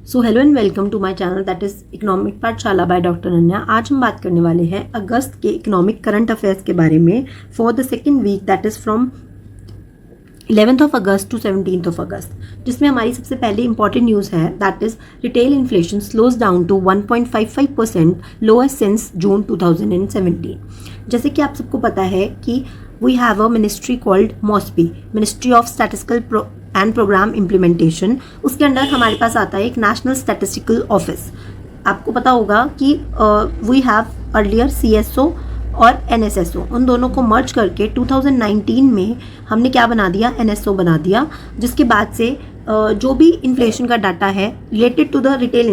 So hello and welcome to my channel that is economic Pathshala by doctor Ananya. आज हम बात करने वाले हैं अगस्त के इकोनॉमिक करंट अफेयर्स के बारे में for the second week that is from 11th of August to 17th of August, जिसमें हमारी सबसे पहले इंपॉर्टेंट न्यूज़ है that is retail inflation slows down to 1.55% lowest since June 2017। जैसे कि आप सबको पता है कि we have a ministry called MoSPI, ministry of statistical and programme implementation. उसके अंडर हमारे पास आता है एक नेशनल स्टैटिस्टिकल ऑफिस। आपको पता होगा कि वी हैव अर्लियर CSO और NSSO, उन दोनों को मर्ज करके 2019 में हमने क्या बना दिया, NSO बना दिया, जिसके बाद से जो भी इन्फ्लेशन का डाटा है related to the retail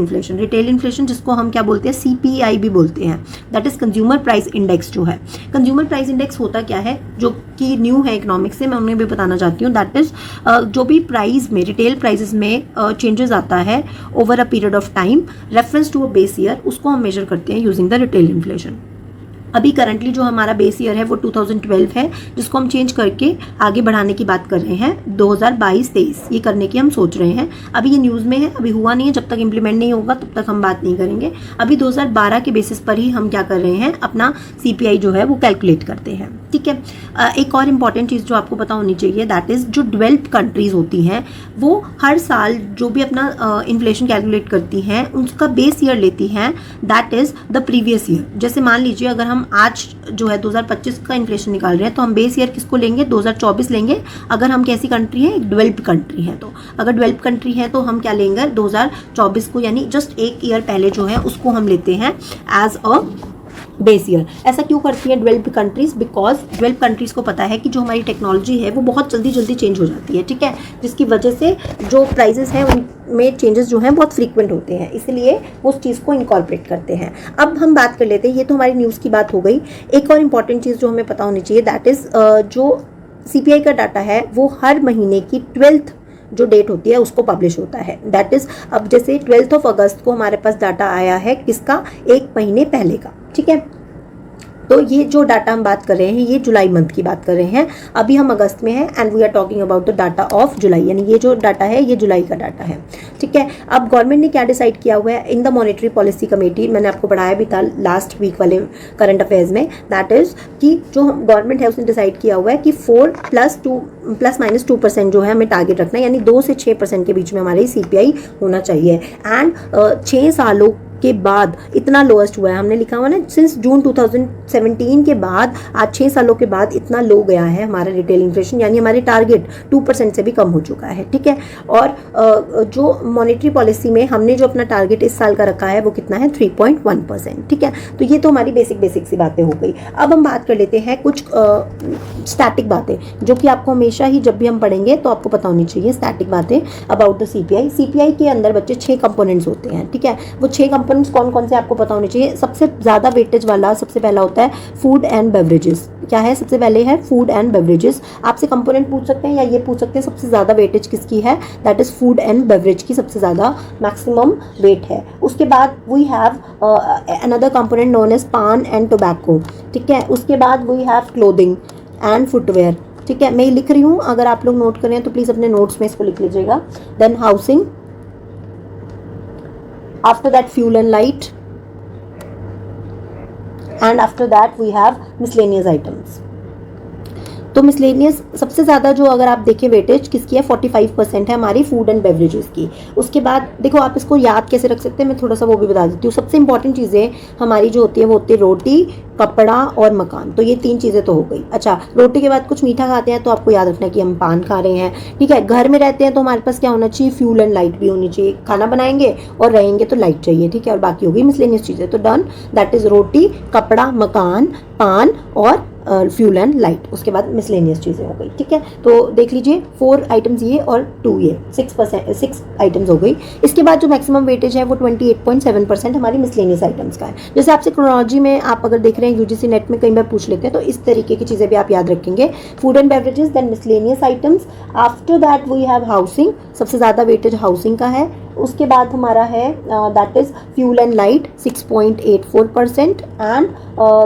inflation जिसको हम क्या बोलते हैं, CPI भी बोलते हैं, that is consumer price index. जो है कंज्यूमर प्राइस इंडेक्स होता क्या है, जो कि न्यू है इकोनॉमिक्स से, मैं उन्हें भी बताना चाहती हूँ। दैट इज़ जो भी प्राइस में, रिटेल प्राइसेस में चेंजेस आता है over a period of time reference to a base year, उसको हम मेजर करते हैं यूजिंग द रिटेल इन्फ्लेशन। अभी करंटली जो हमारा बेस ईयर है वो 2012 है, जिसको हम चेंज करके आगे बढ़ाने की बात कर रहे हैं 2022-23, ये करने की हम सोच रहे हैं। अभी ये न्यूज़ में है, अभी हुआ नहीं है, जब तक इम्प्लीमेंट नहीं होगा तब तक हम बात नहीं करेंगे। अभी 2012 के बेसिस पर ही हम क्या कर रहे हैं, अपना CPI जो है वो कैलकुलेट करते हैं। ठीक है, एक और इम्पॉर्टेंट चीज़ जो आपको पता होनी चाहिए दैट इज़ जो डेवलप्ड कंट्रीज़ होती हैं वो हर साल जो भी अपना इन्फ्लेशन कैलकुलेट करती हैं उसका बेस ईयर लेती हैं, that is the previous year. जैसे मान लीजिए अगर हम आज जो है 2025 का इन्फ्लेशन निकाल रहे हैं तो हम बेस ईयर किसको लेंगे, 2024 लेंगे। अगर हम कैसी कंट्री हैं, एक डेवलप्ड कंट्री है, तो अगर डेवलप्ड कंट्री है तो हम क्या लेंगे, 2024 को, यानी जस्ट एक ईयर पहले जो है उसको हम लेते हैं एज अ बेस ईयर। ऐसा क्यों करती है developed countries, because developed countries को पता है कि जो हमारी टेक्नोलॉजी है वो बहुत जल्दी चेंज हो जाती है। ठीक है, जिसकी वजह से जो प्राइजेस हैं उनमें चेंजेस जो हैं बहुत फ्रीक्वेंट होते हैं, इसलिए वो उस चीज़ को इनकॉर्पोरेट करते हैं। अब हम बात कर लेते हैं, ये तो हमारी न्यूज़ की बात हो गई। एक और इम्पॉर्टेंट चीज़ जो हमें पता होनी चाहिए दैट इज़ जो CPI का डाटा है वो हर महीने की 12th जो डेट होती है उसको पब्लिश होता है। दैट इज़ अब जैसे 12th ऑफ अगस्त को हमारे पास डाटा आया है किसका, एक महीने पहले का। ठीक है, तो ये जो डाटा हम बात कर रहे हैं ये जुलाई मंथ की बात कर रहे हैं, अभी हम अगस्त में हैं and we are talking about the data of July, यानी ये जो डाटा है ये जुलाई का डाटा है। ठीक है, अब गवर्नमेंट ने क्या डिसाइड किया हुआ है in the monetary policy committee, मैंने आपको पढ़ाया भी था लास्ट वीक वाले करंट अफेयर्स में, दैट इज़ कि जो गवर्नमेंट है उसने डिसाइड किया हुआ है कि 4+2% जो है हमें टारगेट रखना है, यानी 2 से 6% के बीच में हमारी CPI होना चाहिए। एंड 6 सालों के बाद इतना लोएस्ट हुआ है, हमने लिखा हुआ ना सिंस जून 2017 के बाद आज 6 सालों के बाद इतना लो गया है हमारा रिटेल इन्फ्लेशन, यानी हमारे टारगेट 2% से भी कम हो चुका है। ठीक है, और जो मॉनेटरी पॉलिसी में हमने जो अपना टारगेट इस साल का रखा है वो कितना है, 3.1%। ठीक है, तो ये तो हमारी बेसिक सी बातें हो गई। अब हम बात कर लेते हैं कुछ स्टैटिक बातें जो कि आपको हमेशा ही जब भी हम पढ़ेंगे तो आपको पता होनी चाहिए, स्टैटिक बातें अबाउट द CPI। CPI के अंदर बच्चे 6 कंपोनेंट्स होते हैं। ठीक है, वो 6 कंपोनेंट्स कौन कौन से आपको पता होने चाहिए। सबसे ज़्यादा वेटेज वाला सबसे पहला होता है फूड एंड बेवरेजेस। क्या है, सबसे पहले है फूड एंड बेवरेजेस। आपसे कंपोनेंट पूछ सकते हैं या ये पूछ सकते हैं सबसे ज़्यादा वेटेज किसकी है, that is food and beverage की सबसे ज़्यादा मैक्सिमम वेट है। उसके बाद we have another component known as paan and tobacco. ठीक है, उसके बाद we have clothing and footwear. ठीक है, मैं लिख रही हूँ, अगर आप लोग नोट करें तो प्लीज़ अपने नोट्स में इसको लिख लीजिएगा। Then housing, after that fuel and light, and after that we have miscellaneous items। तो मिसलेनियस सबसे ज़्यादा जो अगर आप देखें वेटेज किसकी है, 45% है हमारी फूड एंड बेवरेजेस की। उसके बाद देखो आप इसको याद कैसे रख सकते हैं, मैं थोड़ा सा वो भी बता देती हूँ। सबसे इंपॉर्टेंट चीज़ें हमारी जो होती है वो होती है रोटी, कपड़ा और मकान। तो ये 3 चीज़ें तो हो गई। अच्छा, रोटी के बाद कुछ मीठा खाते हैं तो आपको याद रखना है कि हम पान खा रहे हैं। ठीक है, घर में रहते हैं तो हमारे पास क्या होना चाहिए, फ्यूल एंड लाइट भी होनी चाहिए। खाना बनाएंगे और रहेंगे तो लाइट चाहिए। ठीक है, और बाकी होगी मिसलेनियस चीज़ें। तो डन, दैट इज़ रोटी, कपड़ा, मकान, पान और फ्यूल एंड लाइट। उसके बाद मिसलेनियस चीज़ें हो गई। ठीक है, तो देख लीजिए 4 आइटम्स ये और 2 ये, 6 आइटम्स हो गई। इसके बाद जो मैक्सिमम वेटेज है वो 28.7% हमारी मिसलेनियस आइटम्स का है। जैसे आपसे क्रोनोलॉजी में आप अगर देख रहे हैं UGC नेट में कई बार पूछ लेते हैं, तो इस तरीके की चीज़ें भी आप याद रखेंगे। Food and beverages, then miscellaneous items, after that we have housing, सबसे ज़्यादा वेटेज हाउसिंग का है। उसके बाद हमारा है that is fuel and light 6.84% and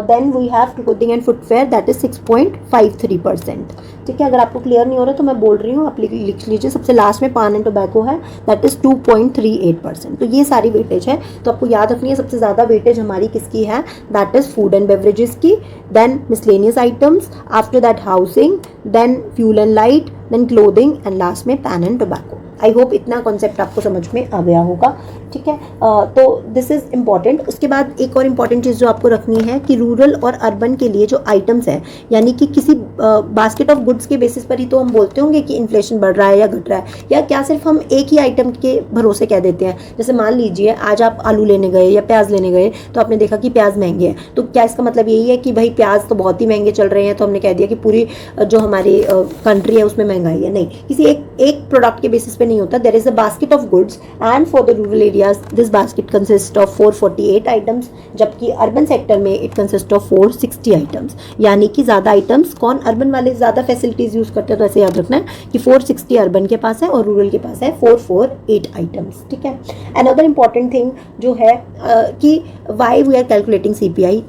then we have clothing and footwear that is 6.53%। ठीक है, अगर आपको क्लियर नहीं हो रहा तो मैं बोल रही हूँ, आप लिख लीजिए। सबसे लास्ट में पान एंड टोबैको है दैट इज़ 2.38%। तो ये सारी वेटेज है, तो आपको याद रखनी है सबसे ज़्यादा वेटेज हमारी किसकी है, that is food and beverages की, then miscellaneous items, after that housing, then fuel and light, then clothing and last में paan and tobacco. I hope इतना कॉन्सेप्ट आपको समझ में आ गया होगा। ठीक है, तो दिस इज़ इम्पॉर्टेंट। उसके बाद एक और इम्पॉर्टेंट चीज़ जो आपको रखनी है कि रूरल और अर्बन के लिए जो आइटम्स है, यानी कि किसी बास्केट ऑफ गुड्स के बेसिस पर ही तो हम बोलते होंगे कि इन्फ्लेशन बढ़ रहा है या घट रहा है, या क्या सिर्फ हम एक ही आइटम के भरोसे कह देते हैं। जैसे मान लीजिए आज आप आलू लेने गए या प्याज लेने गए, तो आपने देखा कि प्याज महंगे हैं, तो क्या इसका मतलब यही है कि भाई प्याज तो बहुत ही महंगे चल रहे हैं, तो हमने कह दिया कि पूरी जो हमारी कंट्री है उसमें महंगाई है? नहीं, किसी एक प्रोडक्ट के बेसिस पे नहीं होता। There is a basket of goods and for the rural areas this basket consist of 448 items, जबकि अर्बन सेक्टर में इट कंसिस्ट ऑफ 460 आइटम्स। यानी कि ज़्यादा आइटम्स कौन, अर्बन वाले ज़्यादा फैसिलिटीज़ यूज़ करते हैं, तो ऐसे याद रखना है कि 460 अर्बन के पास है और रूरल के पास है 448 आइटम्स। ठीक है, अनदर इंपॉर्टेंट थिंग जो है कि why we are calculating CPI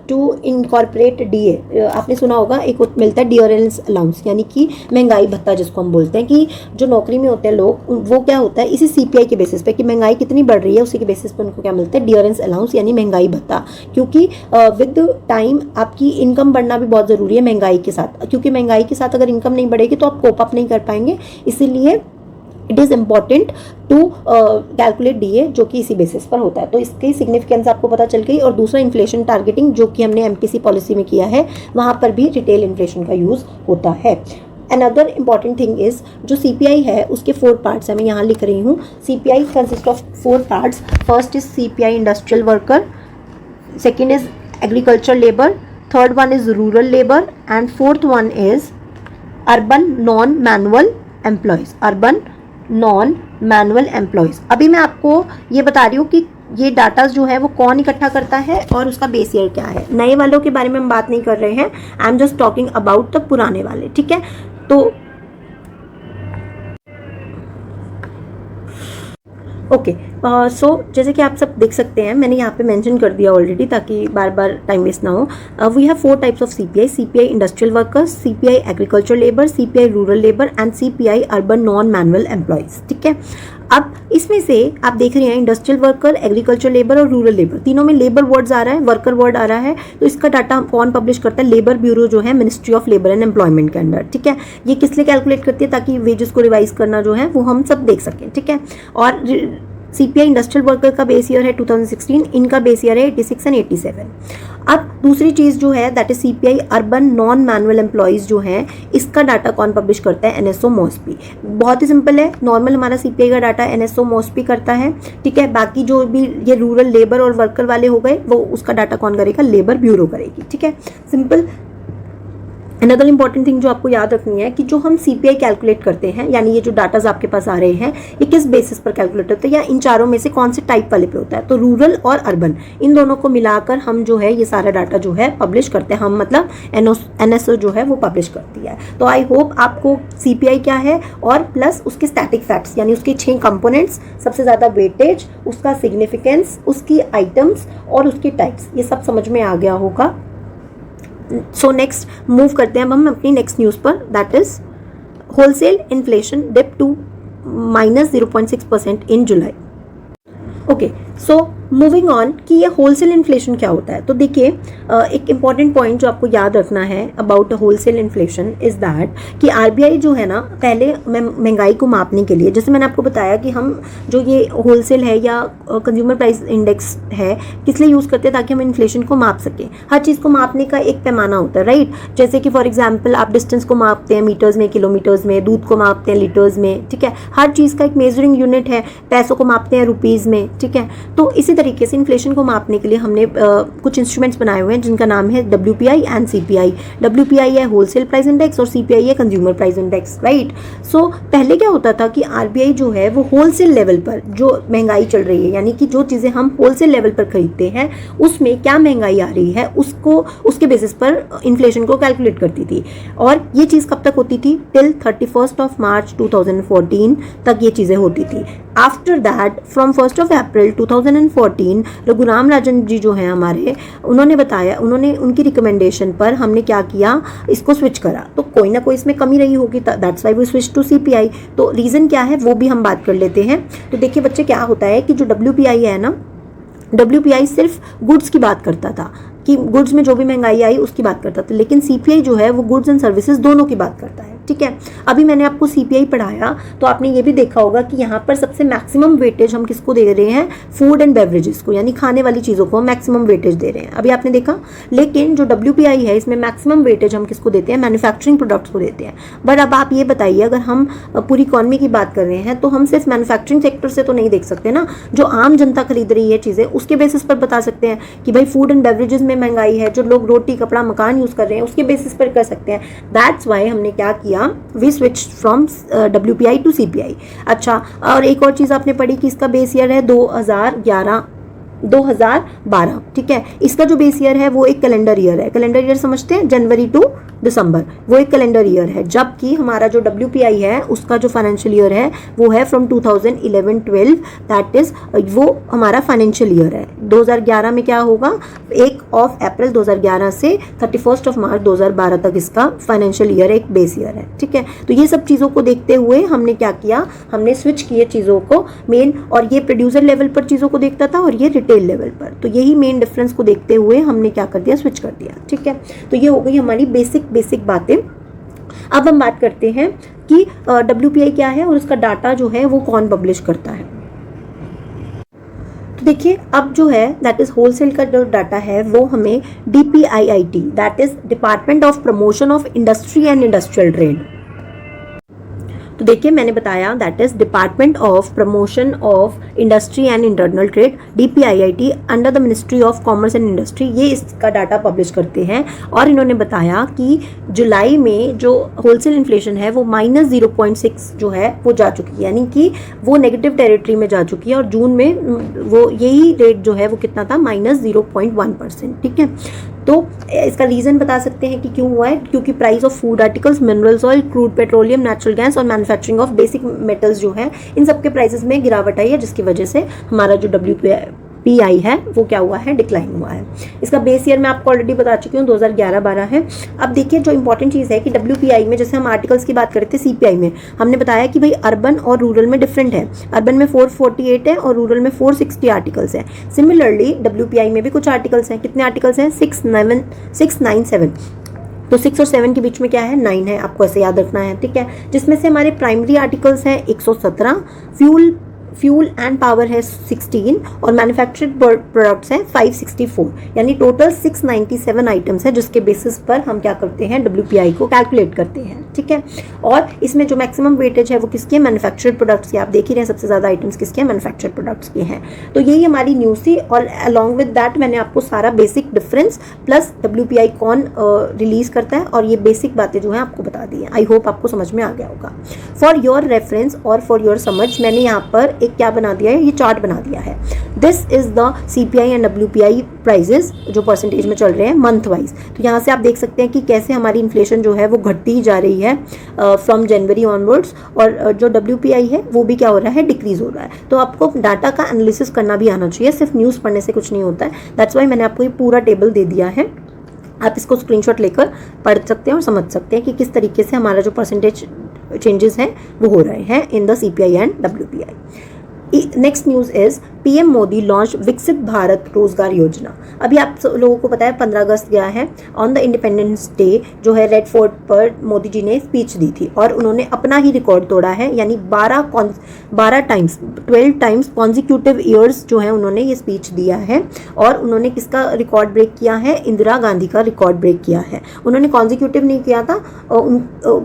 to incorporate DA। आपने सुना होगा एक मिलता है डियरेंस अलाउंस, यानी कि महंगाई भत्ता जिसको हम बोलते हैं, कि जो नौकरी में होते हैं लोग, वो क्या होता है इसी CPI के बेसिस पे कि महंगाई कितनी बढ़ रही है उसी के बेसिस पे उनको क्या मिलता है, डियरेंस अलाउंस यानी महंगाई भत्ता। क्योंकि विद टाइम आपकी इनकम बढ़ना भी बहुत ज़रूरी है महंगाई के साथ, क्योंकि महंगाई के साथ अगर इनकम नहीं बढ़ेगी तो आप कोप अप नहीं कर पाएंगे। इसीलिए it is important to calculate DA, जो कि इसी बेसिस पर होता है। तो इसकी सिग्निफिकेंस आपको पता चल गई। और दूसरा इन्फ्लेशन टारगेटिंग जो कि हमने MPC पॉलिसी में किया है, वहाँ पर भी रिटेल इन्फ्लेशन का यूज़ होता है। अनदर इम्पॉर्टेंट थिंग इज़ जो CPI है उसके 4 पार्ट्स हैं, मैं यहाँ लिख रही हूँ। CPI consist of 4 parts. First is CPI industrial worker, second is agriculture labour, third one is rural labour and fourth one is urban non manual employees, urban non manual employees. अभी मैं आपको ये बता रही हूँ कि ये डाटा जो है वो कौन इकट्ठा करता है और उसका बेस ईयर क्या है। नए वालों के बारे में हम बात नहीं कर रहे हैं, I am just talking about the पुराने वाले। ठीक है, तो ओके, सो जैसे कि आप सब देख सकते हैं, मैंने यहाँ पे मेंशन कर दिया ऑलरेडी ताकि बार बार टाइम वेस्ट ना हो। We have 4 types of CPI: CPI industrial workers, CPI agriculture labour, CPI rural labour and CPI urban non manual employees. ठीक है, अब इसमें से आप देख रहे हैं इंडस्ट्रियल वर्कर, एग्रीकल्चर लेबर और रूरल लेबर, तीनों में लेबर वर्ड्स आ रहा है, वर्कर वर्ड आ रहा है। तो इसका डाटा कौन पब्लिश करता है? लेबर ब्यूरो जो है ministry of labour and employment के अंडर। ठीक है, ये किस लिए कैलकुलेट करती है? ताकि वेजेस को रिवाइज करना जो है वो हम सब देख सकें। ठीक है, और CPI इंडस्ट्रियल वर्कर का बेस ईयर है 2016, इनका बेस ईयर है 86 एंड 87। अब दूसरी चीज़ जो है that is CPI urban non manual employees जो है, इसका डाटा कौन पब्लिश करता है? NSO MOSPI। बहुत ही सिंपल है, नॉर्मल हमारा CPI का डाटा NSO MOSPI करता है। ठीक है, बाकी जो भी ये रूरल लेबर और वर्कर वाले हो गए, वो उसका डाटा कौन करेगा? लेबर ब्यूरो करेगी। ठीक है, सिंपल। अनदर इंपॉर्टेंट थिंग जो आपको याद रखनी है कि जो हम CPI कैलकुलेट करते हैं, यानी ये जो डाटाज आपके पास आ रहे हैं, ये किस बेसिस पर कैलकुलेट होते हैं, या इन चारों में से कौन से टाइप वाले पे होता है? तो रूरल और अर्बन, इन दोनों को मिलाकर हम जो है ये सारा डाटा जो है पब्लिश करते हैं। हम मतलब NSO जो है वो पब्लिश करती है। तो आई होप आपको CPI क्या है और प्लस उसके स्टैटिक फैक्ट्स, यानी उसके 6 कंपोनेंट्स, सबसे ज़्यादा वेटेज, उसका सिग्निफिकेंस, उसकी आइटम्स और उसके टाइप्स, ये सब समझ में आ गया होगा। सो नेक्स्ट मूव करते हैं अब हम अपनी नेक्स्ट न्यूज़ पर, that is wholesale inflation dip to -0.6% in July. Okay, so moving on कि ये होलसेल इन्फ्लेशन क्या होता है। तो देखिए, एक इम्पॉर्टेंट पॉइंट जो आपको याद रखना है about wholesale inflation is that कि RBI जो है ना, पहले महंगाई को मापने के लिए, जैसे मैंने आपको बताया कि हम जो ये होलसेल है या कंज्यूमर प्राइस इंडेक्स है, किस लिए यूज़ करते हैं? ताकि हम इन्फ्लेशन को माप सकें। हर चीज़ को मापने का एक पैमाना होता है, राइट। जैसे कि फॉर एग्जाम्पल आप डिस्टेंस को मापते हैं मीटर्स में, किलोमीटर्स में, दूध को मापते हैं लीटर्स में। ठीक है, हर चीज़ का एक मेजरिंग यूनिट है। पैसों को मापते हैं रुपीज़ में। ठीक है, तो इसी तरीके से इन्फ्लेशन को मापने के लिए हमने कुछ इंस्ट्रूमेंट्स बनाए हुए हैं जिनका नाम है WPI एंड CPI। WPI है होलसेल प्राइस इंडेक्स और CPI है कंज्यूमर प्राइस इंडेक्स, राइट। सो पहले क्या होता था कि RBI जो है वो होलसेल लेवल पर जो महंगाई चल रही है, यानी कि जो चीज़ें हम होलसेल लेवल पर खरीदते हैं उसमें क्या महंगाई आ रही है, उसको उसके बेसिस पर इन्फ्लेशन को कैलकुलेट करती थी। और ये चीज़ कब तक होती थी? टिल 31 मार्च 2014 तक ये चीज़ें होती थी। आफ्टर दैट फ्रॉम 1 अप्रैल 2014 रघुराम राजन जी जो हैं हमारे, उन्होंने बताया, उन्होंने उनकी रिकमेंडेशन पर हमने क्या किया, इसको स्विच करा। तो कोई ना कोई इसमें कमी रही होगी, that's why we switch to CPI। तो रीज़न क्या है वो भी हम बात कर लेते हैं। तो देखिए बच्चे, क्या होता है कि जो WPI है ना, WPI सिर्फ गुड्स की बात करता था कि गुड्स में जो भी महंगाई आई उसकी बात करता था, लेकिन CPI जो है वो गुड्स एंड सर्विसेज दोनों की बात करता है। ठीक है, अभी मैंने आपको CPI पढ़ाया तो आपने ये भी देखा होगा कि यहाँ पर सबसे मैक्सिमम वेटेज हम किसको दे रहे हैं, फूड एंड बेवरेजेस को, यानी खाने वाली चीज़ों को मैक्सिमम वेटेज दे रहे हैं, अभी आपने देखा। लेकिन जो WPI है इसमें मैक्सिमम वेटेज हम किसको देते हैं, मैन्युफैक्चरिंग प्रोडक्ट्स को देते हैं। बट अब आप ये बताइए, अगर हम पूरी इकॉनमी की बात कर रहे हैं तो हम सिर्फ मैन्युफैक्चरिंग सेक्टर से तो नहीं देख सकते ना, जो आम जनता खरीद रही है चीज़ें उसके बेसिस पर बता सकते हैं कि भाई फूड एंड बेवरेजेस में महंगाई है, जो लोग रोटी कपड़ा मकान यूज़ कर रहे हैं उसके बेसिस पर कर सकते हैं। दैट्स वाई हमने क्या किया, we switch from WPI to CPI। अच्छा, और एक और चीज़ आपने पढ़ी कि इसका बेस ईयर है 2012। ठीक है, इसका जो बेस ईयर है वो एक कैलेंडर ईयर है। कैलेंडर ईयर समझते हैं, जनवरी टू दिसंबर, वो एक कैलेंडर ईयर है। जबकि हमारा जो WPI है उसका जो फाइनेंशियल ईयर है वो है फ्रॉम 2011-12, दैट इज वो हमारा फाइनेंशियल ईयर है। 2011 में क्या होगा, 1 अप्रैल 2011 से 31 मार्च 2012 तक इसका फाइनेंशियल ईयर एक बेस ईयर है। ठीक है, तो ये सब चीज़ों को देखते हुए हमने क्या किया, हमने स्विच किए चीज़ों को मेन, और ये प्रोड्यूसर लेवल पर चीज़ों को देखता था और ये रिटेल लेवल पर। तो यही मेन डिफरेंस को देखते हुए हमने क्या कर दिया, स्विच कर दिया। ठीक है, तो ये हो गई हमारी बेसिक बातें। अब हम बात करते हैं कि WPI क्या है और उसका डाटा जो है वो कौन पब्लिश करता है। तो देखिए, अब जो है दैट इज होलसेल का जो डाटा है वो हमें DPIIT, that is department of promotion of industry and industrial trade. तो देखिए, मैंने बताया that is department of promotion of industry and internal trade, DPIIT, under the ministry of commerce and industry, ये इसका डाटा पब्लिश करते हैं। और इन्होंने बताया कि जुलाई में जो होलसेल इन्फ्लेशन है वो -0.6 जो है वो जा चुकी है, यानी कि वो नेगेटिव टेरिटरी में जा चुकी है, और जून में वो यही रेट जो है वो कितना था, -0.1%। ठीक है, तो इसका रीज़न बता सकते हैं कि क्यों हुआ है, क्योंकि price of food articles, minerals oil, crude petroleum, natural gas और मैन्युफैक्चरिंग ऑफ बेसिक मेटल्स जो है इन सब के प्राइसेस में गिरावट आई है, जिसकी वजह से हमारा जो WPI है वो क्या हुआ है, डिक्लाइन हुआ है। इसका बेस ईयर मैं आपको ऑलरेडी बता चुकी हूँ, 2011-12 है। अब देखिए, जो इंपॉर्टेंट चीज़ है कि WPI में, जैसे हम आर्टिकल्स की बात कर रहे थे CPI में, हमने बताया कि भाई अर्बन और रूरल में डिफरेंट है। अर्बन में 448 है और रूरल में 460 आर्टिकल्स है। सिमिलरली WPI में भी कुछ आर्टिकल्स हैं। कितने आर्टिकल्स हैं, 697। तो 6 और 7 के बीच में क्या है, 9 है, आपको ऐसे याद रखना है। ठीक है, जिसमें से हमारे प्राइमरी आर्टिकल्स हैं 117, फ्यूल एंड पावर है 16 और मैन्युफैक्चर्ड प्रोडक्ट्स हैं 564, यानी टोटल 697 आइटम्स है, जिसके बेसिस पर हम क्या करते हैं, WPI को कैलकुलेट करते हैं। ठीक है, और इसमें जो मैक्सिमम वेटेज है वो किसके, मैन्युफैक्चर्ड प्रोडक्ट्स की। आप देख ही रहे हैं सबसे ज़्यादा आइटम्स किसके, मैन्युफैक्चर्ड प्रोडक्ट्स के हैं। तो यही हमारी न्यूज़ थी, और अलॉन्ग विद दैट मैंने आपको सारा बेसिक डिफरेंस प्लस WPI कौन रिलीज़ करता है और ये बेसिक बातें जो है आपको बता दी हैं। आई होप आपको समझ में आ गया होगा। फॉर योर रेफरेंस और फॉर योर समझ मैंने यहाँ पर एक क्या बना दिया है, ये चार्ट बना दिया है। This is the CPI and WPI prices जो परसेंटेज में चल रहे हैं मंथ वाइज। तो यहाँ से आप देख सकते हैं कि कैसे हमारी इन्फ्लेशन जो है वो घटती ही जा रही है फ्रॉम जनवरी ऑनवर्ड्स, और जो WPI है वो भी क्या हो रहा है, डिक्रीज हो रहा है। तो आपको डाटा का एनालिसिस करना भी आना चाहिए, सिर्फ न्यूज़ पढ़ने से कुछ नहीं होता है। दैट्स वाई मैंने आपको ये पूरा टेबल दे दिया है, आप इसको स्क्रीनशॉट लेकर पढ़ सकते हैं और समझ सकते हैं कि किस तरीके से हमारा जो परसेंटेज चेंजेस हैं वो हो रहे हैं in the CPI and WPI। Next news is PM Modi launch विकसित भारत रोजगार योजना। अभी आप लोगों को पता है 15 अगस्त गया है, ऑन द इंडिपेंडेंस डे जो है रेड फोर्ट पर मोदी जी ने स्पीच दी थी और उन्होंने अपना ही रिकॉर्ड तोड़ा है, यानी 12 टाइम्स कॉन्जिक्यूटिव ईयर्स जो है उन्होंने ये स्पीच दिया है। और उन्होंने किसका रिकॉर्ड ब्रेक किया है, इंदिरा गांधी का रिकॉर्ड ब्रेक किया है। उन्होंने कॉन्जिक्यूटिव नहीं किया था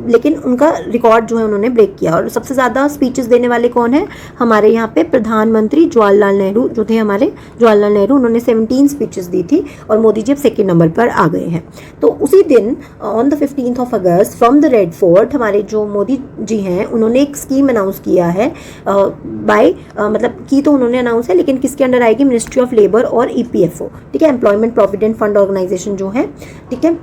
लेकिन उनका रिकॉर्ड जो है उन्होंने ब्रेक किया। और सबसे ज़्यादा स्पीचेस देने वाले कौन है, हमारे यहाँ पे प्रधानमंत्री जवाहरलाल नेहरू जो थे, हमारे जवाहरलाल नेहरू, उन्होंने 17 स्पीचेस दी थी और मोदी जी अब सेकेंड नंबर पर आ गए हैं। तो उसी दिन on the 15 August from the red fort हमारे जो मोदी जी हैं उन्होंने एक स्कीम अनाउंस किया है मतलब की तो उन्होंने अनाउंस है, लेकिन किसके अंडर आएगी, मिनिस्ट्री ऑफ लेबर और EPFO, ठीक है, एम्प्लॉयमेंट प्रोविडेंट फंड ऑर्गेनाइजेशन जो है, ठीक है।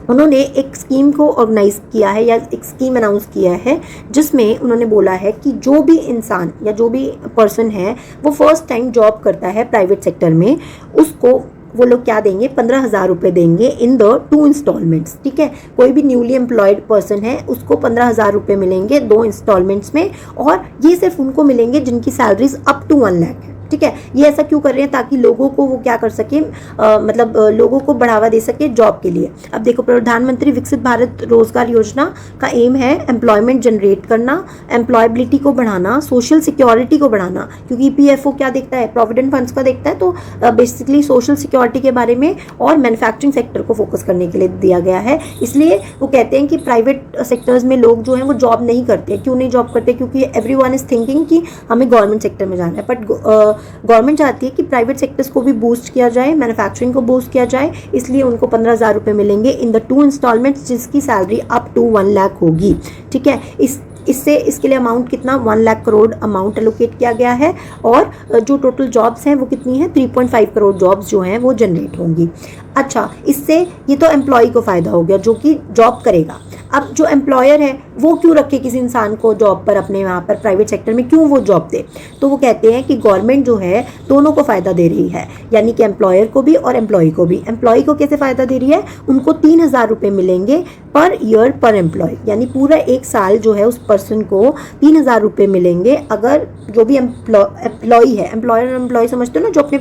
उन्होंने एक स्कीम को ऑर्गेनाइज किया है या एक स्कीम अनाउंस किया है जिसमें उन्होंने बोला है कि जो भी इंसान या जो भी पर्सन है वो फर्स्ट टाइम जॉब करता है प्राइवेट सेक्टर में, उसको वो लोग क्या देंगे, 15,000 रुपये देंगे इन द 2 इंस्टॉलमेंट्स। ठीक है, कोई भी न्यूली एम्प्लॉयड पर्सन है उसको 15,000 रुपये मिलेंगे 2 इंस्टॉलमेंट्स में, और ये सिर्फ उनको मिलेंगे जिनकी सैलरीज अप टू 1 लाख है। ठीक है, ये ऐसा क्यों कर रहे हैं, ताकि लोगों को वो क्या कर सके, मतलब लोगों को बढ़ावा दे सके जॉब के लिए। अब देखो, प्रधानमंत्री विकसित भारत रोजगार योजना का एम है एम्प्लॉयमेंट जनरेट करना, एम्प्लॉयबिलिटी को बढ़ाना, सोशल सिक्योरिटी को बढ़ाना, क्योंकि ईपीएफओ क्या देखता है, प्रोविडेंट फंड्स का देखता है, तो बेसिकली सोशल सिक्योरिटी के बारे में और मैन्युफैक्चरिंग सेक्टर को फोकस करने के लिए दिया गया है। इसलिए वो कहते हैं कि प्राइवेट सेक्टर्स में लोग जो हैं वो जॉब नहीं करते। क्यों नहीं जॉब करते, क्योंकि एवरीवन इज थिंकिंग कि हमें गवर्नमेंट सेक्टर में जाना है, बट गवर्नमेंट चाहती है कि प्राइवेट सेक्टर्स को भी बूस्ट किया जाए, मैन्युफैक्चरिंग को बूस्ट किया जाए, इसलिए उनको 15,000 रुपये मिलेंगे इन द 2 इंस्टॉलमेंट्स जिसकी सैलरी अप टू 1 लाख होगी। ठीक है, इससे इसके लिए अमाउंट कितना, 1 लाख करोड़ अमाउंट एलोकेट किया गया है, और जो टोटल जॉब्स हैं वो कितनी है, 3.5 करोड़ जॉब्स जो हैं वो जनरेट होंगी। अच्छा, इससे ये तो एम्प्लॉय को फ़ायदा हो गया जो कि जॉब करेगा। अब जो एम्प्लॉयर है वो क्यों रखे किसी इंसान को जॉब पर, अपने वहाँ पर प्राइवेट सेक्टर में क्यों वो जॉब दे, तो वो कहते हैं कि गवर्नमेंट जो है दोनों को फ़ायदा दे रही है, यानी कि एम्प्लॉयर को भी और एम्प्लॉय को भी। एम्प्लॉय को कैसे फ़ायदा दे रही है, उनको 3,000 रुपये मिलेंगे पर ईयर पर एम्प्लॉय, यानी पूरा 1 साल जो है उस पर्सन को 3,000 रुपये मिलेंगे। अगर जो भी एम्प्लॉय है, एम्प्लॉयर और एम्प्लॉय समझते हो ना, जो अपने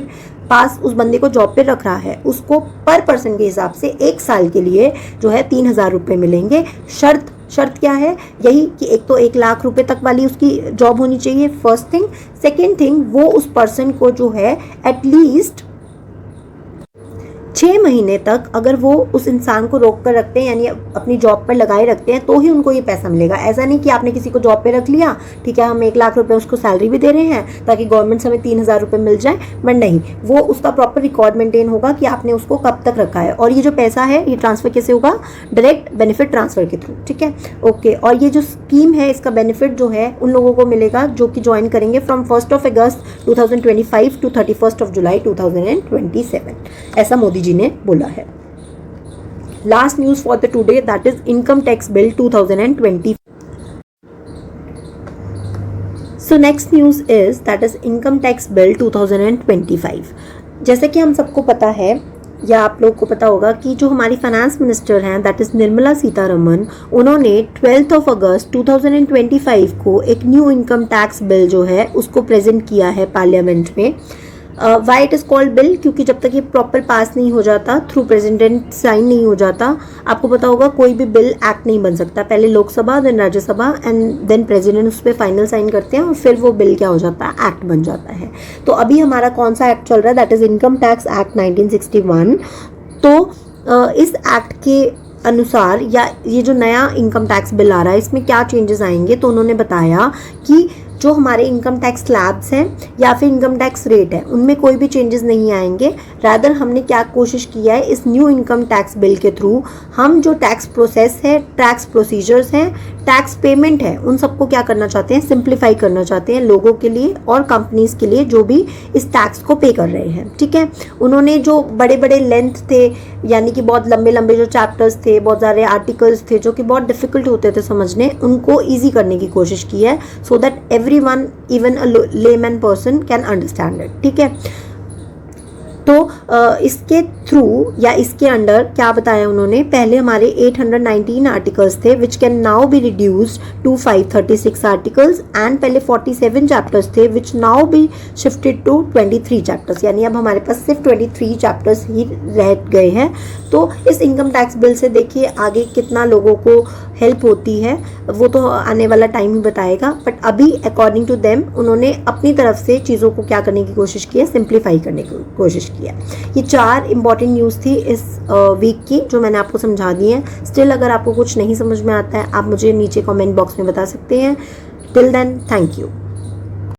पास उस बंदे को जॉब पे रख रहा है, उसको पर पर्सन के हिसाब से 1 साल के लिए जो है 3,000 रुपये मिलेंगे। शर्त क्या है, यही कि एक तो 1 लाख रुपए तक वाली उसकी जॉब होनी चाहिए, फर्स्ट थिंग। सेकेंड थिंग, वो उस पर्सन को जो है एटलीस्ट 6 महीने तक अगर वो उस इंसान को रोक कर रखते हैं, यानी अपनी जॉब पर लगाए रखते हैं, तो ही उनको ये पैसा मिलेगा। ऐसा नहीं कि आपने किसी को जॉब पे रख लिया, ठीक है, हम 1 लाख रुपए उसको सैलरी भी दे रहे हैं ताकि गवर्नमेंट से हमें 3,000 रुपये मिल जाए, बट नहीं, वो उसका प्रॉपर रिकॉर्ड मेंटेन होगा कि आपने उसको कब तक रखा है। और ये जो पैसा है ये ट्रांसफर कैसे होगा, डायरेक्ट बेनिफिट ट्रांसफर के थ्रू। ठीक है, ओके। और ये जो स्कीम है इसका बेनिफिट जो है उन लोगों को मिलेगा जो कि ज्वाइन करेंगे फ्रॉम 1 अगस्त 2025 टू 31 जुलाई 2027, ऐसा मोदी जी ने बोला है। Last news for the today, that is income tax bill 2020। So next news is that is income tax bill 2025। जैसे कि हम सबको पता है या आप लोग को पता होगा कि जो हमारी फाइनेंस मिनिस्टर हैं दैट इज निर्मला सीतारमन, उन्होंने 12 अगस्त 2025 को एक न्यू इनकम टैक्स बिल जो है उसको प्रेजेंट किया है पार्लियामेंट में। Why it is called bill, क्योंकि जब तक ये प्रॉपर पास नहीं हो जाता, थ्रू प्रेसिडेंट साइन नहीं हो जाता, आपको पता होगा कोई भी बिल एक्ट नहीं बन सकता। पहले Lok Sabha, then Rajya Sabha and then president उस पर फाइनल साइन करते हैं और फिर वो बिल क्या हो जाता है, एक्ट बन जाता है। तो अभी हमारा कौन सा एक्ट चल रहा है, that is income tax act 1961। तो इस एक्ट के अनुसार या ये जो नया इनकम टैक्स बिल आ रहा है इसमें क्या चेंजेस आएंगे, तो उन्होंने बताया कि जो हमारे इनकम टैक्स स्लैब्स हैं या फिर इनकम टैक्स रेट है उनमें कोई भी चेंजेस नहीं आएंगे। रादर हमने क्या कोशिश किया है इस न्यू इनकम टैक्स बिल के थ्रू, हम जो टैक्स प्रोसेस है, टैक्स प्रोसीजर्स हैं, टैक्स पेमेंट है, उन सबको क्या करना चाहते हैं, सिंप्लीफाई करना चाहते हैं लोगों के लिए और कंपनीज के लिए जो भी इस टैक्स को पे कर रहे हैं। ठीक है, उन्होंने जो बड़े बड़े लेंथ थे, यानी कि बहुत लंबे लंबे जो चैप्टर्स थे, बहुत सारे आर्टिकल्स थे जो कि बहुत डिफिकल्ट होते थे समझने, उनको ईजी करने की कोशिश की है so that everyone, even a layman person can understand it। ठीक है, तो इसके थ्रू या इसके अंडर क्या बताया उन्होंने, पहले हमारे 819 आर्टिकल्स थे which can now be reduced to 536 articles, and पहले 47 चैप्टर्स थे which now be shifted to 23 chapters, यानी अब हमारे पास सिर्फ 23 चैप्टर्स ही रह गए हैं। तो इस इनकम टैक्स बिल से देखिए आगे कितना लोगों को हेल्प होती है, वो तो आने वाला टाइम ही बताएगा, बट अभी अकॉर्डिंग टू देम उन्होंने अपनी तरफ से चीज़ों को क्या करने की कोशिश की है, सिंप्लीफाई करने की कोशिश की है। ये 4 इंपॉर्टेंट न्यूज़ थी इस वीक की जो मैंने आपको समझा दी है। स्टिल अगर आपको कुछ नहीं समझ में आता है आप मुझे नीचे कमेंट बॉक्स में बता सकते हैं। Till then, thank you.